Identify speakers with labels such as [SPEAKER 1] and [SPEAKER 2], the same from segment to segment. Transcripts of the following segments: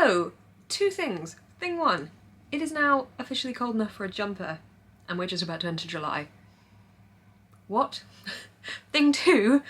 [SPEAKER 1] So, two things. Thing one, it is now officially cold enough for a jumper and we're just about to enter July. What? Thing two,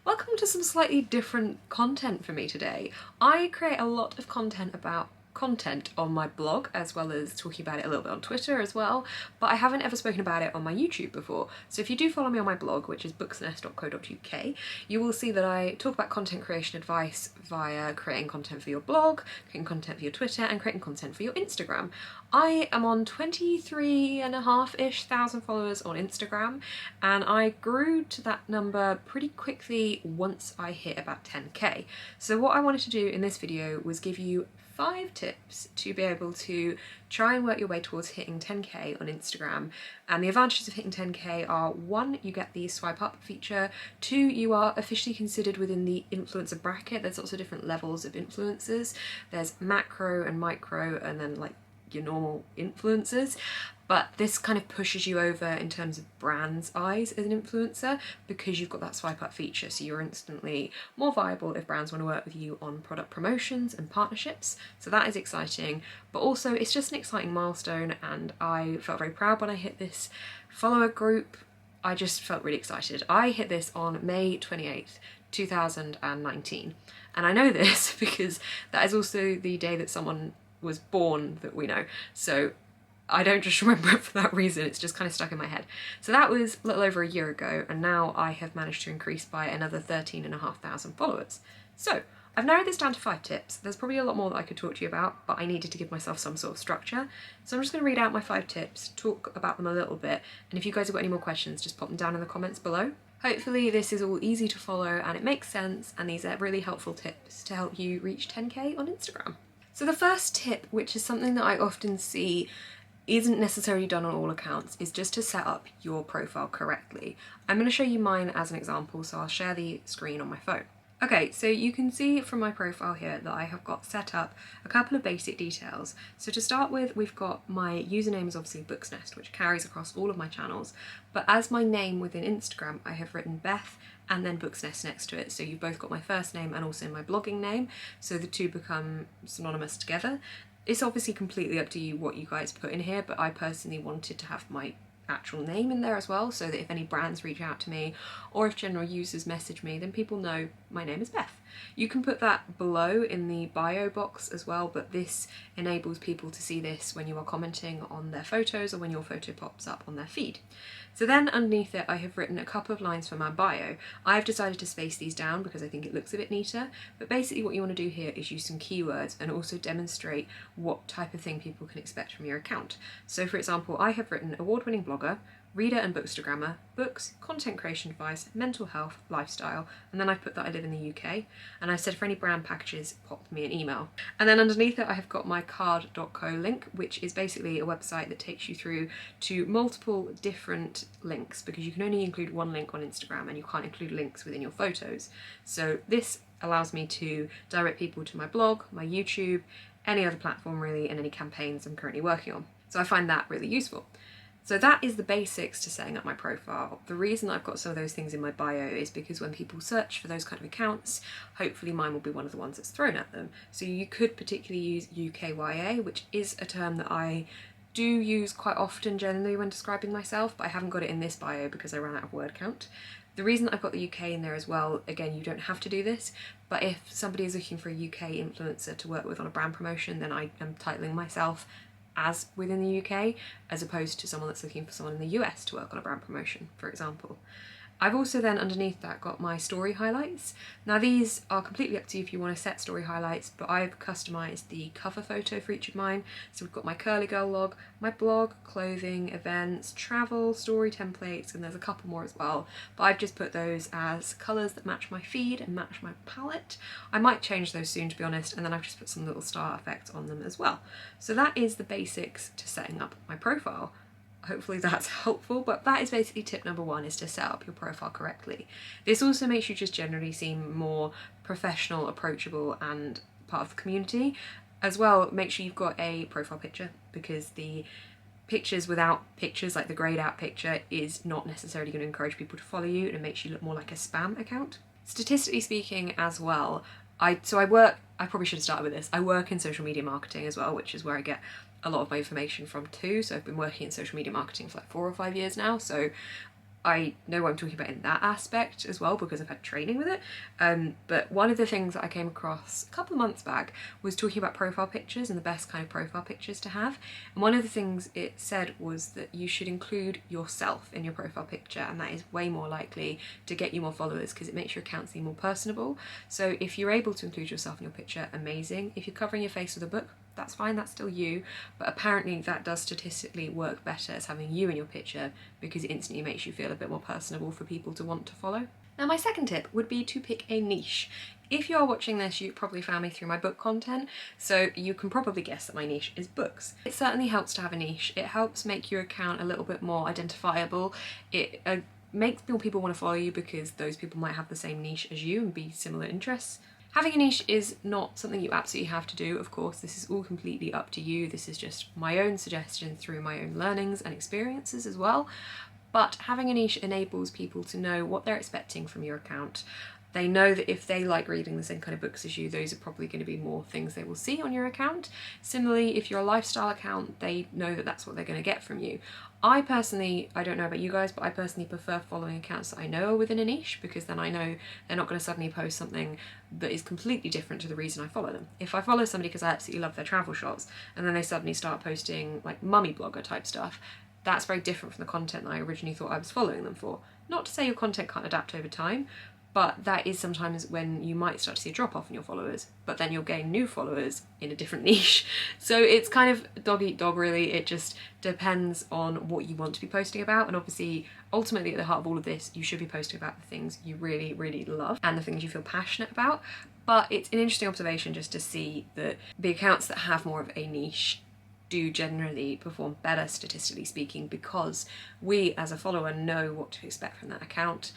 [SPEAKER 1] welcome to some slightly different content for me today. I create a lot of content about content on my blog, as well as talking about it a little bit on Twitter as well, but I haven't ever spoken about it on my YouTube before. So if you do follow me on my blog, which is booksnest.co.uk, you will see that I talk about content creation advice via creating content for your blog, creating content for your Twitter, and creating content for your Instagram. I am on 23.5-ish thousand followers on Instagram, and I grew to that number pretty quickly once I hit about 10k. So what I wanted to do in this video was give you 5 tips to be able to try and work your way towards hitting 10k on Instagram. And the advantages of hitting 10k are: 1, you get the swipe up feature; 2, you are officially considered within the influencer bracket. There's also different levels of influencers. There's macro and micro, and then like your normal influencers, but this kind of pushes you over in terms of brands' eyes as an influencer because you've got that swipe up feature, so you're instantly more viable if brands want to work with you on product promotions and partnerships. So that is exciting, but also it's just an exciting milestone, and I felt very proud when I hit this follower group. I just felt really excited. I hit this on May 28th 2019, and I know this because that is also the day that someone was born that we know, so I don't just remember it for that reason, it's just kind of stuck in my head. So that was a little over a year ago, and now I have managed to increase by another 13,500 followers. So I've narrowed this down to 5 tips. There's probably a lot more that I could talk to you about, but I needed to give myself some sort of structure. So I'm just going to read out my 5 tips, talk about them a little bit, and if you guys have got any more questions, just pop them down in the comments below. Hopefully this is all easy to follow and it makes sense, and these are really helpful tips to help you reach 10k on Instagram. So the first tip, which is something that I often see isn't necessarily done on all accounts, is just to set up your profile correctly. I'm going to show you mine as an example, so I'll share the screen on my phone. Okay, so you can see from my profile here that I have got set up a couple of basic details. So to start with, we've got my username is obviously Booksnest, which carries across all of my channels, but as my name within Instagram, I have written Beth and then Booksnest next to it. So you've both got my first name and also my blogging name, so the two become synonymous together. It's obviously completely up to you what you guys put in here, but I personally wanted to have my actual name in there as well, so that if any brands reach out to me or if general users message me, then people know my name is Beth. You can put that below in the bio box as well, but this enables people to see this when you are commenting on their photos or when your photo pops up on their feed. So then underneath it I have written a couple of lines for my bio. I've decided to space these down because I think it looks a bit neater, but basically what you want to do here is use some keywords and also demonstrate what type of thing people can expect from your account. So for example, I have written award-winning blogger, reader and bookstagrammer, books, content creation advice, mental health, lifestyle, and then I've put that I live in the UK, and I said for any brand packages, pop me an email. And then underneath it I have got my card.co link, which is basically a website that takes you through to multiple different links, because you can only include one link on Instagram and you can't include links within your photos. So this allows me to direct people to my blog, my YouTube, any other platform really, and any campaigns I'm currently working on. So I find that really useful. So that is the basics to setting up my profile. The reason I've got some of those things in my bio is because when people search for those kind of accounts, hopefully mine will be one of the ones that's thrown at them. So you could particularly use UKYA, which is a term that I do use quite often generally when describing myself, but I haven't got it in this bio because I ran out of word count. The reason that I've got the UK in there as well, again, you don't have to do this, but if somebody is looking for a UK influencer to work with on a brand promotion, then I am titling myself as within the UK, as opposed to someone that's looking for someone in the US to work on a brand promotion, for example. I've also then underneath that got my story highlights. Now these are completely up to you if you want to set story highlights, but I've customised the cover photo for each of mine. So we've got my curly girl log, my blog, clothing, events, travel, story templates, and there's a couple more as well. But I've just put those as colours that match my feed and match my palette. I might change those soon, to be honest, and then I've just put some little star effects on them as well. So that is the basics to setting up my profile. Hopefully that's helpful, but that is basically tip number 1, is to set up your profile correctly. This also makes you just generally seem more professional, approachable, and part of the community. As well, make sure you've got a profile picture, because the pictures without pictures, like the greyed out picture, is not necessarily going to encourage people to follow you, and it makes you look more like a spam account. Statistically speaking as well, I probably should have started with this. I work in social media marketing as well, which is where I get a lot of my information from too. So I've been working in social media marketing for like 4 or 5 years now. So I know what I'm talking about in that aspect as well because I've had training with it. But one of the things that I came across a couple of months back was talking about profile pictures and the best kind of profile pictures to have. And one of the things it said was that you should include yourself in your profile picture, and that is way more likely to get you more followers because it makes your account seem more personable. So if you're able to include yourself in your picture, amazing. If you're covering your face with a book, that's fine, that's still you, but apparently that does statistically work better as having you in your picture because it instantly makes you feel a bit more personable for people to want to follow. Now my second tip would be to pick a niche. If you're watching this, you probably found me through my book content, so you can probably guess that my niche is books. It certainly helps to have a niche. It helps make your account a little bit more identifiable. It makes more people want to follow you because those people might have the same niche as you and be similar interests. Having a niche is not something you absolutely have to do, of course. This is all completely up to you. This is just my own suggestion through my own learnings and experiences as well. But having a niche enables people to know what they're expecting from your account. They know that if they like reading the same kind of books as you, those are probably going to be more things they will see on your account. Similarly, if you're a lifestyle account, they know that that's what they're going to get from you. I personally, I don't know about you guys, but I personally prefer following accounts that I know are within a niche because then I know they're not going to suddenly post something that is completely different to the reason I follow them. If I follow somebody because I absolutely love their travel shots and then they suddenly start posting like mummy blogger type stuff, that's very different from the content that I originally thought I was following them for. Not to say your content can't adapt over time, but that is sometimes when you might start to see a drop off in your followers, but then you'll gain new followers in a different niche. So it's kind of dog eat dog really. It just depends on what you want to be posting about. And obviously, ultimately at the heart of all of this, you should be posting about the things you really, really love and the things you feel passionate about. But it's an interesting observation just to see that the accounts that have more of a niche do generally perform better statistically speaking because we as a follower know what to expect from that account,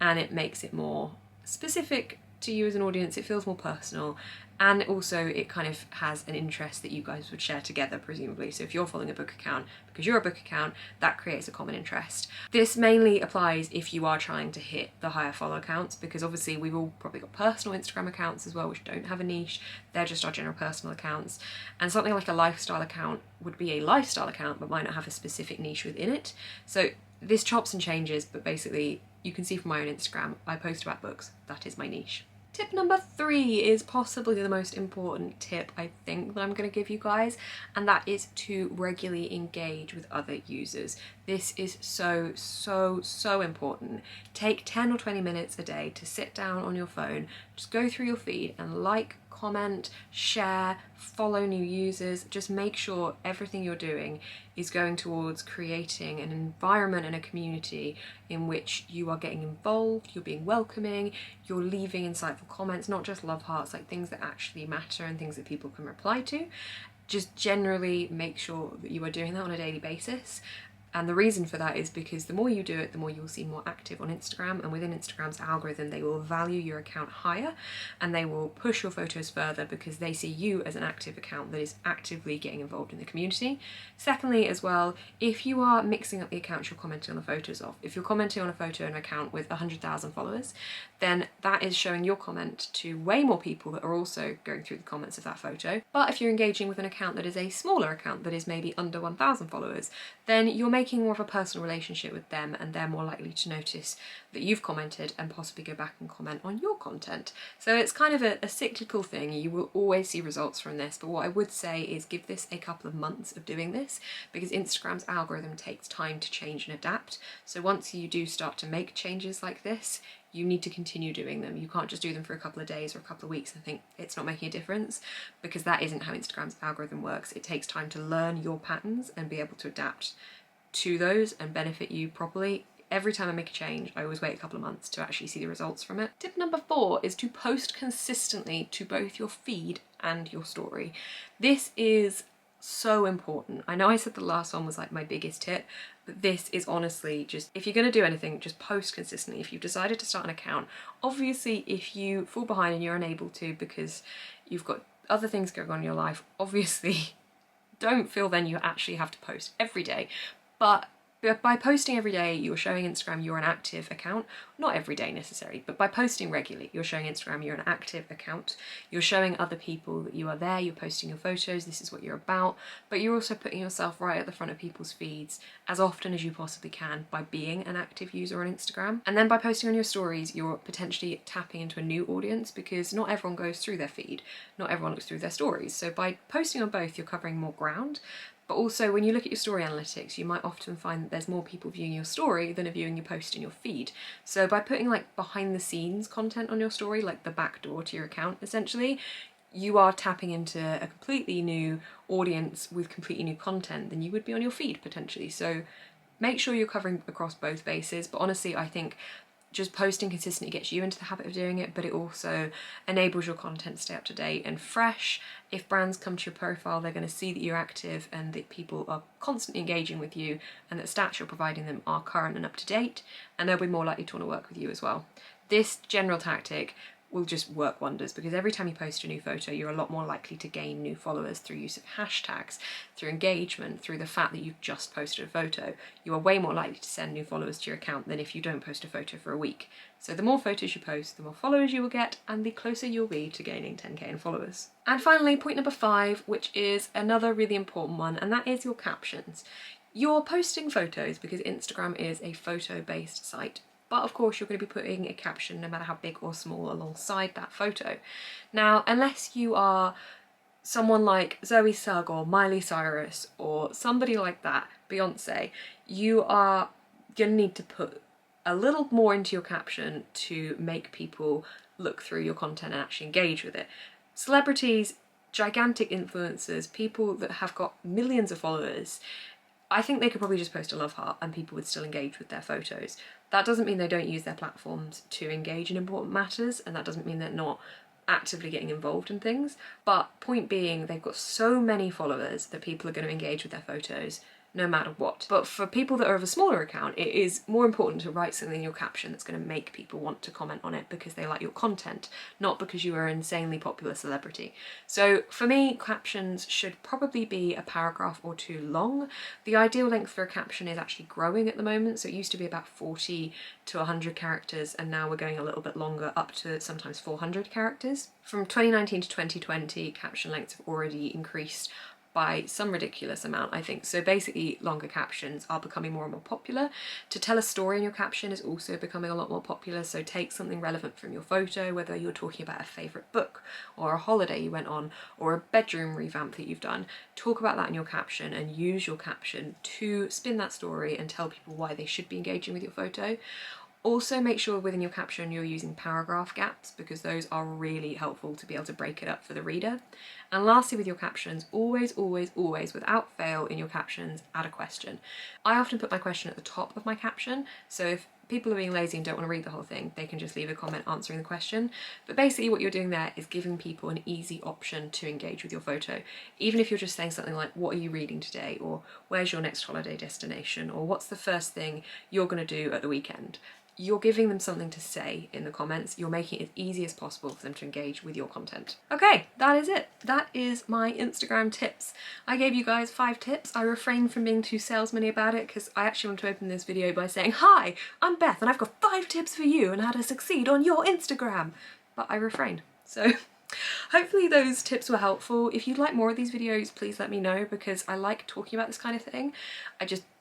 [SPEAKER 1] and it makes it more specific to you as an audience. It feels more personal, and also it kind of has an interest that you guys would share together, presumably. So if you're following a book account because you're a book account, that creates a common interest. This mainly applies if you are trying to hit the higher follow accounts, because obviously we've all probably got personal Instagram accounts as well which don't have a niche. They're just our general personal accounts, and something like a lifestyle account would be a lifestyle account but might not have a specific niche within it. So this chops and changes, but basically you can see from my own Instagram, I post about books. That is my niche. Tip number 3 is possibly the most important tip I think that I'm going to give you guys, and that is to regularly engage with other users. This is so, so, so important. Take 10 or 20 minutes a day to sit down on your phone, just go through your feed and like, comment, share, follow new users. Just make sure everything you're doing is going towards creating an environment and a community in which you are getting involved, you're being welcoming, you're leaving insightful comments, not just love hearts, like things that actually matter and things that people can reply to. Just generally make sure that you are doing that on a daily basis. And the reason for that is because the more you do it, the more you'll see more active on Instagram, and within Instagram's algorithm, they will value your account higher and they will push your photos further because they see you as an active account that is actively getting involved in the community. Secondly, as well, if you are mixing up the accounts you're commenting on the photos of, if you're commenting on a photo in an account with 100,000 followers, then that is showing your comment to way more people that are also going through the comments of that photo. But if you're engaging with an account that is a smaller account that is maybe under 1,000 followers, then you're making more of a personal relationship with them and they're more likely to notice that you've commented and possibly go back and comment on your content. So it's kind of a cyclical thing. You will always see results from this, but what I would say is give this a couple of months of doing this because Instagram's algorithm takes time to change and adapt. So once you do start to make changes like this, you need to continue doing them. You can't just do them for a couple of days or a couple of weeks and think it's not making a difference, because that isn't how Instagram's algorithm works. It takes time to learn your patterns and be able to adapt to those and benefit you properly. Every time I make a change, I always wait a couple of months to actually see the results from it. Tip number 4 is to post consistently to both your feed and your story. This is so important. I know I said the last one was like my biggest tip, but this is honestly just, if you're going to do anything, just post consistently. If you've decided to start an account, obviously if you fall behind and you're unable to because you've got other things going on in your life, obviously don't feel then you actually have to post every day. But by posting every day, you're showing Instagram you're an active account. Not every day necessarily, but by posting regularly, you're showing Instagram you're an active account. You're showing other people that you are there, you're posting your photos, this is what you're about, but you're also putting yourself right at the front of people's feeds as often as you possibly can by being an active user on Instagram. And then by posting on your stories, you're potentially tapping into a new audience, because not everyone goes through their feed, not everyone looks through their stories. So by posting on both, you're covering more ground. But also, when you look at your story analytics, you might often find that there's more people viewing your story than are viewing your post in your feed. So by putting like behind the scenes content on your story, like the back door to your account essentially, you are tapping into a completely new audience with completely new content than you would be on your feed potentially. So make sure you're covering across both bases. But honestly, I think just posting consistently gets you into the habit of doing it, but it also enables your content to stay up to date and fresh. If brands come to your profile, they're going to see that you're active and that people are constantly engaging with you, and that stats you're providing them are current and up to date, and they'll be more likely to want to work with you as well. This general tactic will just work wonders, because every time you post a new photo, you're a lot more likely to gain new followers through use of hashtags, through engagement, through the fact that you've just posted a photo. You are way more likely to send new followers to your account than if you don't post a photo for a week. So the more photos you post, the more followers you will get, and the closer you'll be to gaining 10k in followers. And finally, point number 5, which is another really important one, and that is your captions. You're posting photos because Instagram is a photo-based site. But of course you're going to be putting a caption, no matter how big or small, alongside that photo. Now, unless you are someone like Zoe Sugg or Miley Cyrus or somebody like that, Beyonce, you are going to need to put a little more into your caption to make people look through your content and actually engage with it. Celebrities, gigantic influencers, people that have got millions of followers, I think they could probably just post a love heart and people would still engage with their photos. That doesn't mean they don't use their platforms to engage in important matters, and that doesn't mean they're not actively getting involved in things. But point being, they've got so many followers that people are going to engage with their photos no matter what. But for people that are of a smaller account, it is more important to write something in your caption that's going to make people want to comment on it because they like your content, not because you are an insanely popular celebrity. So for me, captions should probably be a paragraph or two long. The ideal length for a caption is actually growing at the moment, so it used to be about 40 to 100 characters, and now we're going a little bit longer, up to sometimes 400 characters. From 2019 to 2020, caption lengths have already increased by some ridiculous amount, I think. So basically, longer captions are becoming more and more popular. To tell a story in your caption is also becoming a lot more popular, so take something relevant from your photo, whether you're talking about a favourite book or a holiday you went on or a bedroom revamp that you've done. Talk about that in your caption and use your caption to spin that story and tell people why they should be engaging with your photo. Also make sure within your caption you're using paragraph gaps, because those are really helpful to be able to break it up for the reader. And lastly, with your captions, always, without fail in your captions, add a question. I often put my question at the top of my caption, so if people are being lazy and don't want to read the whole thing, they can just leave a comment answering the question. But basically what you're doing there is giving people an easy option to engage with your photo. Even if you're just saying something like, what are you reading today? Or where's your next holiday destination? Or what's the first thing you're going to do at the weekend? You're giving them something to say in the comments. You're making it as easy as possible for them to engage with your content. Okay, that is it. That is my Instagram tips. I gave you guys 5 tips. I refrained from being too salesman-y about it because I actually want to open this video by saying, hi, I'm Beth and I've got 5 tips for you on how to succeed on your Instagram. But I refrained. So hopefully those tips were helpful. If you'd like more of these videos, please let me know, because I like talking about this kind of thing.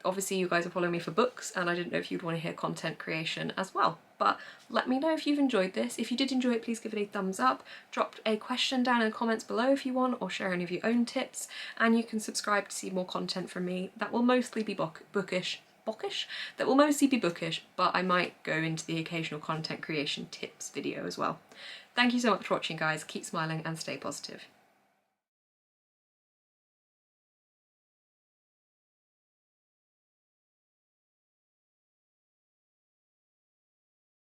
[SPEAKER 1] Obviously you guys are following me for books and I didn't know if you'd want to hear content creation as well. But let me know if you've enjoyed this. If you did enjoy it, please give it a thumbs up. Drop a question down in the comments below if you want, or share any of your own tips. And you can subscribe to see more content from me. That will mostly be bookish. That will mostly be bookish, but I might go into the occasional content creation tips video as well. Thank you so much for watching, guys. Keep smiling and stay positive.